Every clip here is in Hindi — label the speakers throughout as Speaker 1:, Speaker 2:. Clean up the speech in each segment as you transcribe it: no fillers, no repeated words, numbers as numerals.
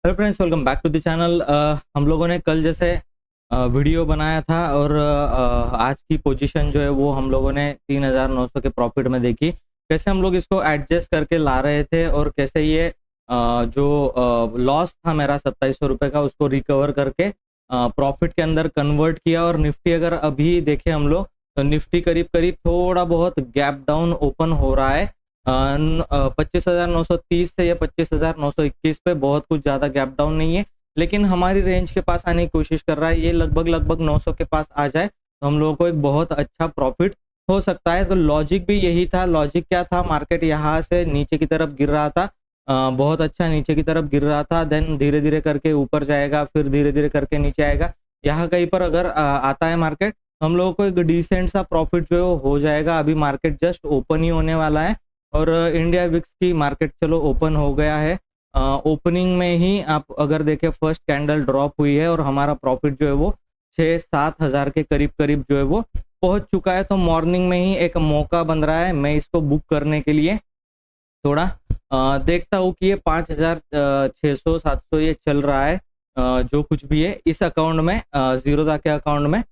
Speaker 1: Hello friends, welcome back to the channel. हम लोगों ने कल जैसे वीडियो बनाया था और आज की पोजीशन जो है वो हम लोगों ने 3900 के प्रॉफिट में देखी। कैसे हम लोग इसको एडजस्ट करके ला रहे थे और कैसे ये जो लॉस था मेरा 2700 रुपये का, उसको रिकवर करके प्रॉफिट के अंदर कन्वर्ट किया। और निफ्टी अगर अभी देखें हम लोग, तो निफ्टी करीब करीब थोड़ा बहुत गैप डाउन ओपन हो रहा है 25,930 से या 25,921 पे। बहुत कुछ ज़्यादा गैप डाउन नहीं है, लेकिन हमारी रेंज के पास आने की कोशिश कर रहा है। ये लगभग 900 के पास आ जाए तो हम लोगों को एक बहुत अच्छा प्रॉफिट हो सकता है। तो लॉजिक भी यही था। लॉजिक क्या था? मार्केट यहाँ से नीचे की तरफ गिर रहा था, बहुत अच्छा नीचे की तरफ गिर रहा था, देन धीरे धीरे करके ऊपर जाएगा, फिर धीरे धीरे करके नीचे आएगा। यहाँ कहीं पर अगर आता है मार्केट, तो हम लोगों को एक डिसेंट सा प्रॉफिट जो हो जाएगा। अभी मार्केट जस्ट ओपन ही होने वाला है और इंडिया विक्स की मार्केट चलो ओपन हो गया है। ओपनिंग में ही आप अगर देखें, फर्स्ट कैंडल ड्रॉप हुई है और हमारा प्रॉफिट जो है वो 6-7 हज़ार के करीब करीब जो है वो पहुंच चुका है। तो मॉर्निंग में ही एक मौका बन रहा है मैं इसको बुक करने के लिए। थोड़ा देखता हूँ कि ये 5,600-700 ये चल रहा है। जो कुछ भी है इस अकाउंट में, जीरोधा के अकाउंट में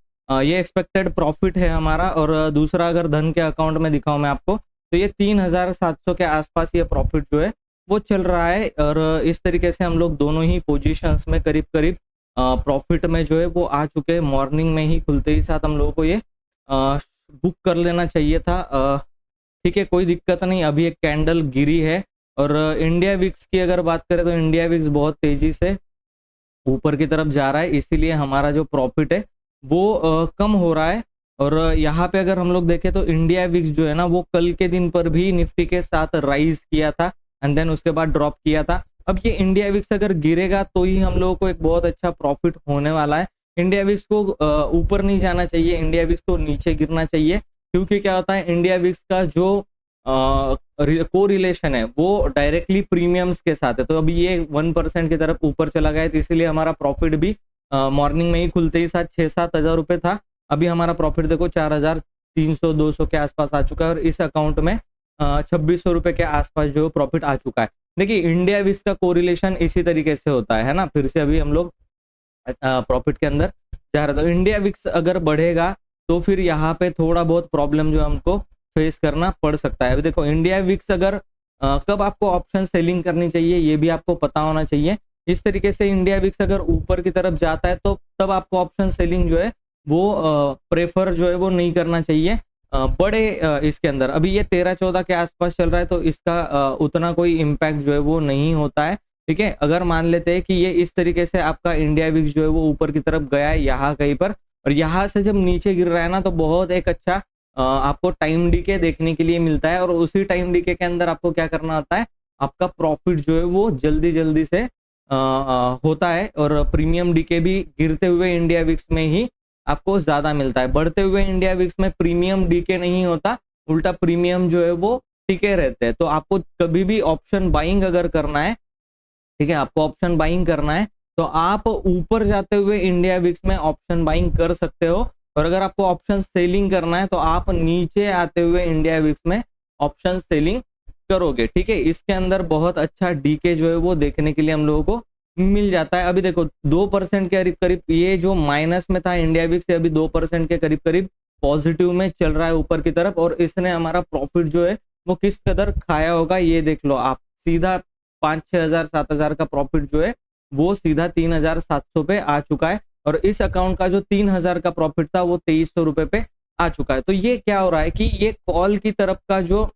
Speaker 1: ये एक्सपेक्टेड प्रॉफिट है हमारा। और दूसरा अगर धन के अकाउंट में दिखाऊं मैं आपको, तो ये 3,700 के आसपास ये प्रॉफिट जो है वो चल रहा है। और इस तरीके से हम लोग दोनों ही पोजीशंस में करीब करीब प्रॉफिट में जो है वो आ चुके हैं। मॉर्निंग में ही खुलते ही साथ हम लोगों को ये बुक कर लेना चाहिए था। ठीक है, कोई दिक्कत नहीं। अभी एक कैंडल गिरी है। और इंडिया विक्स की अगर बात करें तो इंडिया विक्स बहुत तेजी से ऊपर की तरफ जा रहा है, इसीलिए हमारा जो प्रॉफिट है वो कम हो रहा है। और यहाँ पे अगर हम लोग देखें तो इंडिया विक्स जो है ना, वो कल के दिन पर भी निफ्टी के साथ राइज किया था एंड देन उसके बाद ड्रॉप किया था। अब ये इंडिया विक्स अगर गिरेगा तो ही हम लोगों को एक बहुत अच्छा प्रॉफिट होने वाला है। इंडिया विक्स को ऊपर नहीं जाना चाहिए, इंडिया विक्स को नीचे गिरना चाहिए। क्योंकि क्या होता है, इंडिया विक्स का जो को रिलेशन है वो डायरेक्टली प्रीमियम्स के साथ है। तो अभी ये 1% की तरफ ऊपर चला गया है, तो इसीलिए हमारा प्रॉफिट भी मॉर्निंग में ही खुलते ही साथ 6-7 हज़ार रुपये था। अभी हमारा प्रॉफिट देखो 4,300-200 के आसपास आ चुका है। और इस अकाउंट में 2,600 रुपये के आसपास जो प्रॉफिट आ चुका है। देखिए, इंडिया विक्स का कोरिलेशन इसी तरीके से होता है ना। फिर से अभी हम लोग प्रॉफिट के अंदर जा रहा था। इंडिया विक्स अगर बढ़ेगा तो फिर यहाँ पे थोड़ा बहुत प्रॉब्लम जो हमको फेस करना पड़ सकता है। अभी देखो, इंडिया विक्स अगर कब आपको ऑप्शन सेलिंग करनी चाहिए ये भी आपको पता होना चाहिए। इस तरीके से इंडिया विक्स अगर ऊपर की तरफ जाता है तो तब आपको ऑप्शन सेलिंग जो है वो प्रेफर जो है वो नहीं करना चाहिए। बड़े इसके अंदर अभी ये 13-14 के आसपास चल रहा है, तो इसका उतना कोई इम्पैक्ट जो है वो नहीं होता है। ठीक है, अगर मान लेते हैं कि ये इस तरीके से आपका इंडिया विक्स जो है वो ऊपर की तरफ गया है यहाँ कहीं पर, और यहाँ से जब नीचे गिर रहा है ना, तो बहुत एक अच्छा आपको टाइम डीके देखने के लिए मिलता है। और उसी टाइम डीके के अंदर आपको क्या करना होता है, आपका प्रॉफिट जो है वो जल्दी जल्दी से होता है। और प्रीमियम डीके भी गिरते हुए इंडिया विक्स में ही आपको ज्यादा मिलता है। बढ़ते हुए इंडिया विक्स में प्रीमियम डीके नहीं होता, उल्टा प्रीमियम जो है वो टिके रहते हैं। तो आपको कभी भी ऑप्शन बाइंग अगर करना है, ठीक है, आपको ऑप्शन बाइंग करना है तो आप ऊपर जाते हुए इंडिया विक्स में ऑप्शन बाइंग कर सकते हो। और अगर आपको ऑप्शन सेलिंग करना है तो आप नीचे आते हुए इंडिया विक्स में ऑप्शन सेलिंग करोगे। ठीक है, इसके अंदर बहुत अच्छा डीके जो है वो देखने के लिए हम लोगों को मिल जाता है। अभी देखो 2% के करीब करीब ये जो माइनस में था इंडिया विक्स से, अभी 2% के करीब करीब पॉजिटिव में चल रहा है ऊपर की तरफ। और इसने हमारा प्रॉफिट जो है वो किस कदर खाया होगा ये देख लो आप। सीधा 5-6 हज़ार 7 हज़ार का प्रॉफिट जो है वो सीधा 3,700 पे आ चुका है। और इस अकाउंट का जो 3,000 का प्रॉफिट था वो 2,300 रुपए पे आ चुका है। तो ये क्या हो रहा है कि ये कॉल की तरफ का जो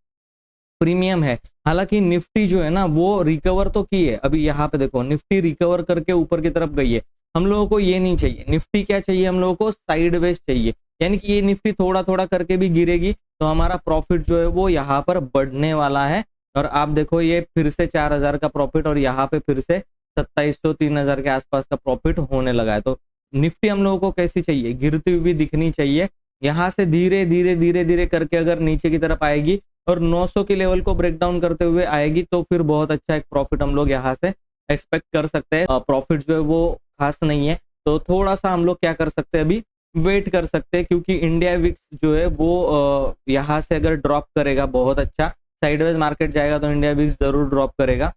Speaker 1: प्रीमियम है, हालांकि निफ्टी जो है ना वो रिकवर तो की है। अभी यहाँ पे देखो, निफ्टी रिकवर करके ऊपर की तरफ गई है। हम लोगों को ये नहीं चाहिए। निफ्टी क्या चाहिए, हम लोगों को साइडवेज चाहिए। यानी कि ये निफ्टी थोड़ा थोड़ा करके भी गिरेगी तो हमारा प्रॉफिट जो है वो यहाँ पर बढ़ने वाला है। और आप देखो, ये फिर से 4,000 का प्रॉफिट और यहाँ पे फिर से 2,700-3,000 के आसपास का प्रॉफिट होने लगा है। तो निफ्टी हम लोगों को कैसी चाहिए, गिरती हुई दिखनी चाहिए। यहाँ से धीरे धीरे धीरे धीरे करके अगर नीचे की तरफ आएगी और 900 के लेवल को ब्रेक डाउन करते हुए आएगी तो फिर बहुत अच्छा एक प्रॉफिट हम लोग यहाँ से एक्सपेक्ट कर सकते हैं। प्रॉफिट जो है वो खास नहीं है, तो थोड़ा सा हम लोग क्या कर सकते हैं, अभी वेट कर सकते हैं। क्योंकि इंडिया विक्स जो है वो यहाँ से अगर ड्रॉप करेगा, बहुत अच्छा साइडवेज मार्केट जाएगा तो इंडिया विक्स जरूर ड्रॉप करेगा।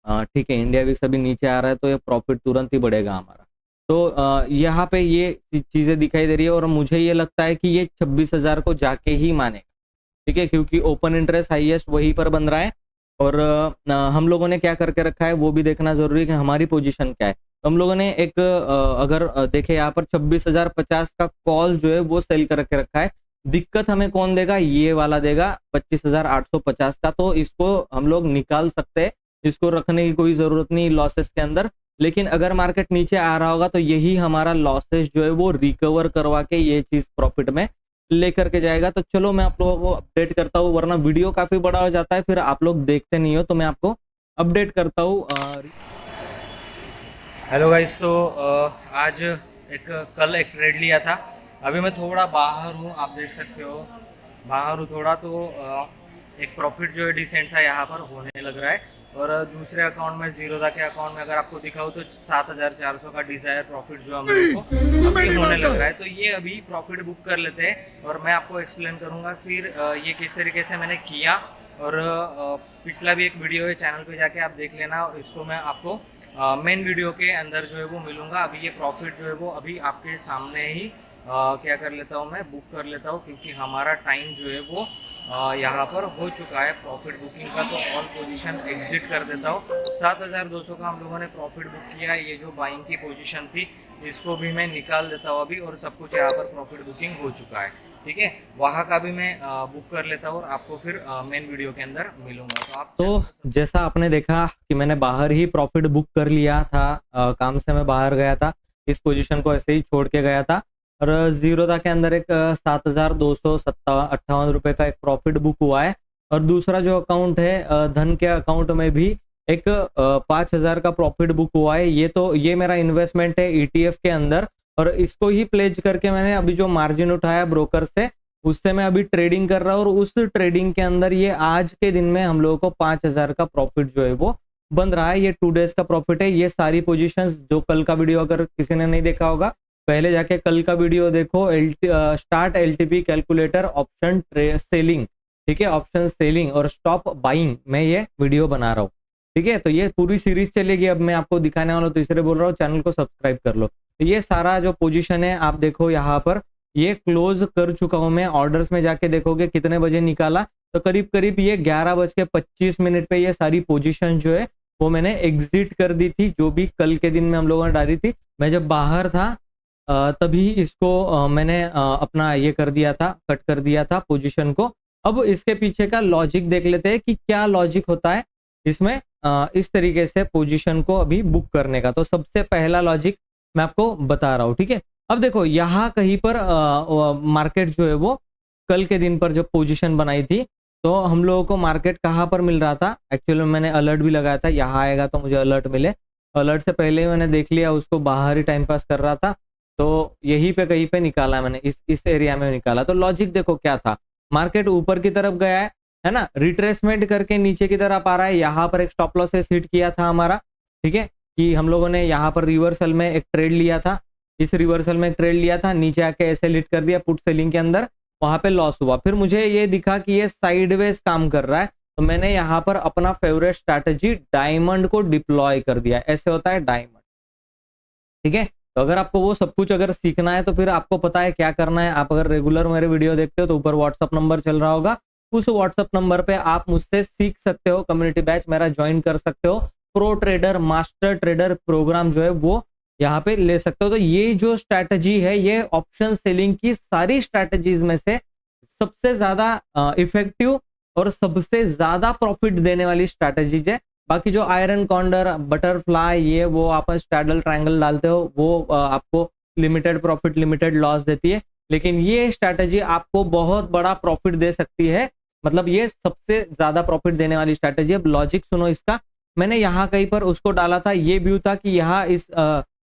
Speaker 1: ठीक है, इंडिया विक्स अभी नीचे आ रहा है तो ये प्रॉफिट तुरंत ही बढ़ेगा हमारा। तो यहाँ पे ये चीज़ें दिखाई दे रही है और मुझे ये लगता है कि ये 26,000 को जाके ही मानेगा, ठीक है, क्योंकि ओपन इंटरेस्ट हाईएस्ट वहीं पर बन रहा है और हम लोगों ने क्या करके रखा है वो भी देखना ज़रूरी है कि हमारी पोजीशन क्या है। तो हम लोगों ने एक अगर देखें यहाँ पर 26,050 का कॉल जो है वो सेल करके रखा है। दिक्कत हमें कौन देगा? ये वाला देगा 25,850 का, तो इसको हम लोग निकाल सकते हैं, इसको रखने की कोई ज़रूरत नहीं लॉसेस के अंदर। लेकिन अगर मार्केट नीचे आ रहा होगा तो यही हमारा लॉसेस जो है वो रिकवर करवा के ये चीज़ प्रॉफिट में लेकर के जाएगा। तो चलो मैं आप लोगों को अपडेट करता हूँ, वरना वीडियो काफ़ी बड़ा हो जाता है, फिर आप लोग देखते नहीं हो, तो मैं आपको अपडेट करता हूँ।
Speaker 2: हेलो गाइस, तो आज कल एक ट्रेड लिया था। अभी मैं थोड़ा बाहर हूँ, आप देख सकते हो बाहर हूँ थोड़ा, तो एक प्रॉफिट जो है डिसेंट सा यहाँ पर होने लग रहा है। और दूसरे अकाउंट में जीरोधा के अकाउंट में अगर आपको दिखाऊँ तो 7,400 का डिजायर प्रॉफिट जो हम लोगों को अभी होने लग रहा है। तो ये अभी प्रॉफिट बुक कर लेते हैं और मैं आपको एक्सप्लेन करूँगा फिर ये किस तरीके से मैंने किया। और पिछला भी एक वीडियो है, चैनल पे जाके आप देख लेना, और इसको मैं आपको मेन वीडियो के अंदर जो है वो मिलूंगा। अभी ये प्रॉफिट जो है वो अभी आपके सामने ही क्या कर लेता हूँ, मैं बुक कर लेता हूँ, क्योंकि हमारा टाइम जो है वो यहाँ पर हो चुका है प्रॉफिट बुकिंग का। तो ऑल पोजीशन एग्जिट कर देता हूँ। 7,200 का हम लोगों ने प्रॉफिट बुक किया है। ये जो बाइंग की पोजीशन थी इसको भी मैं निकाल देता हूँ अभी, और सब कुछ यहाँ पर प्रॉफिट बुकिंग हो चुका है, ठीक है। वहाँ का भी मैं बुक कर लेता हूँ और आपको फिर मेन वीडियो के अंदर मिलूंगा। तो आप
Speaker 1: तो जैसा आपने देखा कि मैंने बाहर ही प्रॉफिट बुक कर लिया था, काम से मैं बाहर गया था, इस पोजीशन को ऐसे ही छोड़ के गया था, और जीरोधा के अंदर एक 7,258 रुपये का एक प्रॉफिट बुक हुआ है। और दूसरा जो अकाउंट है धन के अकाउंट में भी एक 5,000 का प्रॉफिट बुक हुआ है। ये मेरा इन्वेस्टमेंट है ईटीएफ के अंदर, और इसको ही प्लेज करके मैंने अभी जो मार्जिन उठाया ब्रोकर से, उससे मैं अभी ट्रेडिंग कर रहा हूँ, और उस ट्रेडिंग के अंदर ये आज के दिन में हम लोगों को 5,000 का प्रॉफिट जो है वो बन रहा है। ये 2 डेज का प्रॉफिट है। ये सारी पोजीशंस जो कल का वीडियो अगर किसी ने नहीं देखा होगा, पहले जाके कल का वीडियो देखो। Start LTP calculator option selling, ठीक है, ऑप्शन सेलिंग और स्टॉप बाइंग, मैं ये वीडियो बना रहा हूँ, ठीक है। तो ये पूरी सीरीज चलेगी, अब मैं आपको दिखाने वाला हूँ, तो इसलिए बोल रहा हूँ चैनल को सब्सक्राइब कर लो। तो ये सारा जो पोजीशन है आप देखो यहाँ पर, ये क्लोज कर चुका हूं मैं। ऑर्डर्स में जाके देखोगे कितने बजे निकाला, तो करीब करीब ये 11:25 पे ये सारी पोजीशन जो है वो मैंने एग्जिट कर दी थी, जो भी कल के दिन में हम लोगों ने डाली थी। मैं जब बाहर था तभी इसको मैंने अपना ये कर दिया था, कट कर दिया था पोजीशन को। अब इसके पीछे का लॉजिक देख लेते हैं कि क्या लॉजिक होता है इसमें इस तरीके से पोजीशन को अभी बुक करने का। तो सबसे पहला लॉजिक मैं आपको बता रहा हूँ, ठीक है। अब देखो यहाँ कहीं पर मार्केट जो है वो कल के दिन पर जब पोजीशन बनाई थी, तो हम लोगों को मार्केट कहाँ पर मिल रहा था, एक्चुअली मैंने अलर्ट भी लगाया था, यहाँ आएगा तो मुझे अलर्ट मिले। अलर्ट से पहले ही मैंने देख लिया, उसको बाहर ही टाइम पास कर रहा था, तो यहीं पे कहीं पे निकाला मैंने, इस एरिया में निकाला। तो लॉजिक देखो क्या था, मार्केट ऊपर की तरफ गया है ना, रिट्रेसमेंट करके नीचे की तरफ आ रहा है। यहाँ पर एक स्टॉप लॉस हिट किया था हमारा, ठीक है, कि हम लोगों ने यहाँ पर रिवर्सल में एक ट्रेड लिया था, इस रिवर्सल में ट्रेड लिया था, नीचे आके ऐसे लिट कर दिया पुट सेलिंग के अंदर, वहां पे लॉस हुआ। फिर मुझे ये दिखा कि ये साइडवेज काम कर रहा है, तो मैंने यहाँ पर अपना फेवरेट स्ट्रैटेजी डायमंड को डिप्लॉय कर दिया। ऐसे होता है डायमंड, ठीक है। तो अगर आपको वो सब कुछ अगर सीखना है तो फिर आपको पता है क्या करना है। आप अगर रेगुलर मेरे वीडियो देखते हो तो ऊपर व्हाट्सअप नंबर चल रहा होगा, उस व्हाट्सअप नंबर पे आप मुझसे सीख सकते हो, कम्युनिटी बैच मेरा ज्वाइन कर सकते हो, pro trader master trader programme जो है वो यहाँ पे ले सकते हो। तो ये जो स्ट्रैटेजी है, ये ऑप्शन सेलिंग की सारी स्ट्रैटेजीज में से सबसे ज्यादा इफेक्टिव और सबसे ज्यादा प्रॉफिट देने वाली स्ट्रैटेजीज है। बाकी जो आयरन कॉन्डर, बटरफ्लाई, ये वो आप स्ट्रैडल ट्रायंगल डालते हो, वो आपको लिमिटेड प्रॉफिट लिमिटेड लॉस देती है, लेकिन ये स्ट्रैटेजी आपको बहुत बड़ा प्रॉफिट दे सकती है। मतलब ये सबसे ज्यादा प्रॉफिट देने वाली स्ट्रैटेजी। अब लॉजिक सुनो इसका, मैंने यहाँ कहीं पर उसको डाला था, ये व्यू था कि यहाँ इस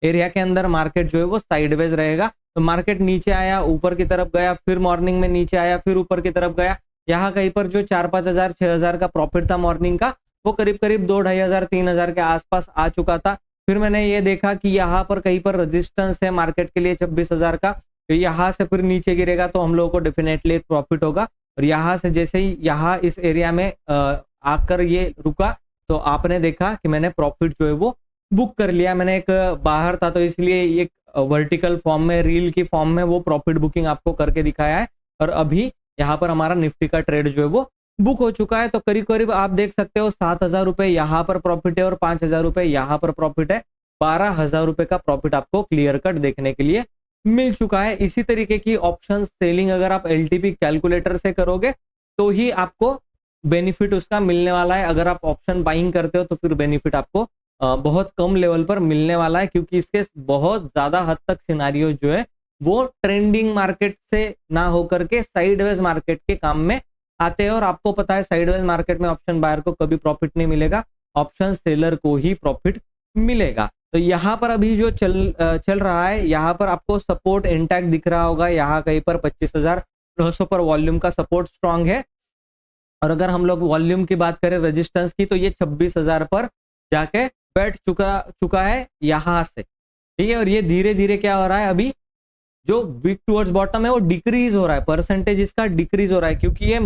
Speaker 1: एरिया के अंदर मार्केट जो है वो साइडवेज रहेगा। तो मार्केट नीचे आया, ऊपर की तरफ गया, फिर मॉर्निंग में नीचे आया, फिर ऊपर की तरफ गया। यहाँ कहीं पर जो 4-5 हजार 6 हजार का प्रॉफिट था मॉर्निंग का, वो करीब करीब 2-2,500-3,000 के आसपास आ चुका था। फिर मैंने ये देखा कि यहाँ पर कहीं पर रेजिस्टेंस है मार्केट के लिए 26,000 का, तो यहाँ से फिर नीचे गिरेगा तो हम लोगों को डेफिनेटली प्रॉफिट होगा। और यहाँ से जैसे ही यहाँ इस एरिया में आकर ये रुका, तो आपने देखा कि मैंने प्रॉफिट जो है वो बुक कर लिया। मैंने एक बाहर था तो इसलिए एक वर्टिकल फॉर्म में, रील की फॉर्म में वो प्रॉफिट बुकिंग आपको करके दिखाया है। और अभी यहाँ पर हमारा निफ्टी का ट्रेड जो है वो बुक हो चुका है। तो करीब करीब आप देख सकते हो 7,000 रुपए यहाँ पर प्रॉफिट है और 5,000 रुपए यहाँ पर प्रॉफिट है। 12,000 रुपए का प्रॉफिट आपको क्लियर कट देखने के लिए मिल चुका है। इसी तरीके की ऑप्शन सेलिंग अगर आप एलटीपी कैलकुलेटर से करोगे तो ही आपको बेनिफिट उसका मिलने वाला है। अगर आप ऑप्शन बाइंग करते हो तो फिर बेनिफिट आपको बहुत कम लेवल पर मिलने वाला है, क्योंकि इसके बहुत ज्यादा हद तक सिनारियो जो है वो ट्रेंडिंग मार्केट से ना होकर के साइडवेज मार्केट के काम में आते हैं। और आपको पता है साइडवेज मार्केट में ऑप्शन बायर को कभी प्रॉफिट नहीं मिलेगा, ऑप्शन सेलर को ही प्रॉफिट मिलेगा। तो यहाँ पर अभी जो चल रहा है, यहाँ पर आपको सपोर्ट इंटैक्ट दिख रहा होगा। यहाँ कहीं पर 25,900 पर वॉल्यूम का सपोर्ट स्ट्रांग है। और अगर हम लोग वॉल्यूम की बात करें रेजिस्टेंस की, तो ये 26,000 पर जाके बैठ चुका है यहाँ से, ठीक है। और ये धीरे धीरे क्या हो रहा है, अभी जो वीक टुवर्ड्स बॉटम है वो डिक्रीज हो रहा है, परसेंटेज इसका डिक्रीज हो रहा है, क्योंकि ये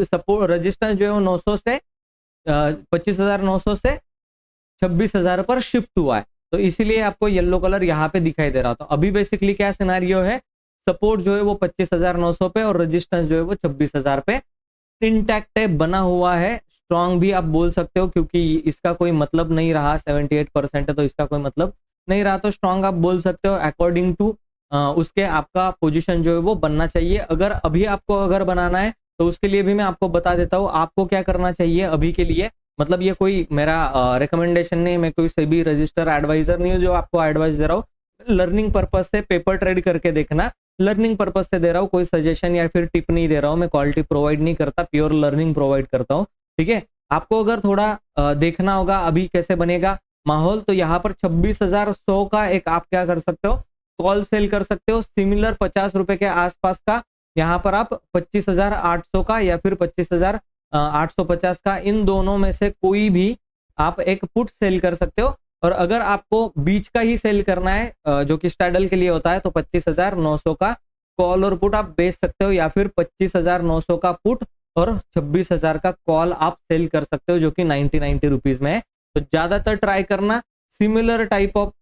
Speaker 1: सपोर्ट रेजिस्टेंस जो है वो 900 से 25,900 से 26,000 पर शिफ्ट हुआ है। तो इसीलिए आपको येलो कलर यहाँ पे दिखाई दे रहा था। अभी बेसिकली क्या सिनारियो है, सपोर्ट जो है वो 25,900 पे और रेजिस्टेंस जो है वो 26,000 पे इंटैक्ट है, बना हुआ है। स्ट्रॉन्ग भी आप बोल सकते हो, क्योंकि इसका कोई मतलब नहीं रहा। 78% है तो इसका कोई मतलब नहीं रहा, तो स्ट्रॉन्ग आप बोल सकते हो। अकॉर्डिंग टू उसके आपका पोजीशन जो है वो बनना चाहिए। अगर अभी आपको अगर बनाना है तो उसके लिए भी मैं आपको बता देता हूँ आपको क्या करना चाहिए अभी के लिए। मतलब ये कोई मेरा रिकमेंडेशन नहीं, मैं कोई से भी रजिस्टर एडवाइजर नहीं हूँ जो आपको एडवाइस दे रहा हूँ। लर्निंग पर्पज से पेपर ट्रेड करके देखना, लर्निंग पर्पज से दे रहा हूँ, कोई सजेशन या फिर टिप नहीं दे रहा हूँ। मैं क्वालिटी प्रोवाइड नहीं करता, प्योर लर्निंग प्रोवाइड करता हूँ, ठीक है। आपको अगर थोड़ा देखना होगा अभी कैसे बनेगा माहौल, तो यहाँ पर 26,100 का एक आप क्या कर सकते हो, कॉल सेल कर सकते हो। सिमिलर 50 रुपए के आसपास का यहाँ पर आप 25,800 का या फिर 25,850 का, इन दोनों में से कोई भी आप एक पुट सेल कर सकते हो। और अगर आपको बीच का ही सेल करना है जो कि स्टैडल के लिए होता है, तो 25,900 का कॉल और पुट आप बेच सकते हो, या फिर 25,900 का पुट और 26,000 का कॉल आप सेल कर सकते हो, जो कि 90 रुपीज में है। तो ज्यादातर ट्राई करना similar type of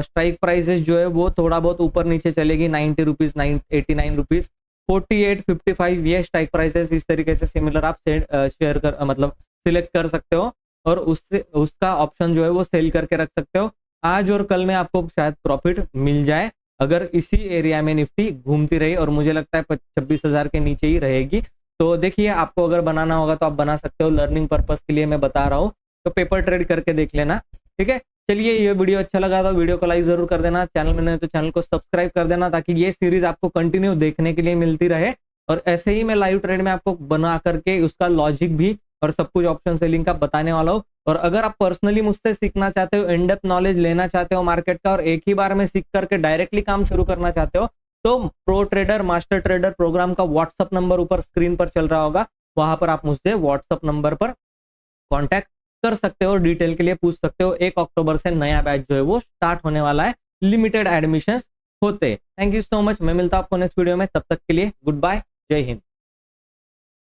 Speaker 1: strike prices जो है वो थोड़ा बहुत ऊपर नीचे चलेगी। 90 रुपीज, 89 रुपीज, 48, 55, ये स्ट्राइक प्राइसेस इस तरीके से सिमिलर आप शेयर कर मतलब सिलेक्ट कर सकते हो और उससे उसका ऑप्शन जो है वो सेल करके रख सकते हो। आज और कल में आपको शायद प्रॉफिट मिल जाए अगर इसी एरिया में निफ्टी घूमती रही, और मुझे लगता है 26,000 के नीचे ही रहेगी। तो देखिए आपको अगर बनाना होगा तो आप बना सकते हो, लर्निंग पर्पस के लिए मैं बता रहा हूँ, तो पेपर ट्रेड करके देख लेना, ठीक है। चलिए, ये वीडियो अच्छा लगा तो वीडियो को लाइक जरूर कर देना, चैनल में नहीं तो चैनल को सब्सक्राइब कर देना, ताकि ये सीरीज आपको कंटिन्यू देखने के लिए मिलती रहे। और ऐसे ही मैं लाइव ट्रेड में आपको बना करके उसका लॉजिक भी और सब कुछ ऑप्शन सेलिंग का बताने वाला हूँ। और अगर आप पर्सनली मुझसे सीखना चाहते हो, इन डेप्थ नॉलेज लेना चाहते हो मार्केट का, और एक ही बार में सीख करके डायरेक्टली काम शुरू करना चाहते हो, तो pro trader master trader programme का व्हाट्सअप नंबर ऊपर स्क्रीन पर चल रहा होगा, वहां पर आप मुझसे व्हाट्सअप नंबर पर कॉन्टैक्ट कर सकते हो, डिटेल के लिए पूछ सकते हो। 1 अक्टूबर से नया बैच जो है वो स्टार्ट होने वाला है, लिमिटेड एडमिशंस होते। थैंक यू सो मच, मैं मिलता हूं आपको नेक्स्ट वीडियो में, तब तक के लिए गुड बाय, जय हिंद।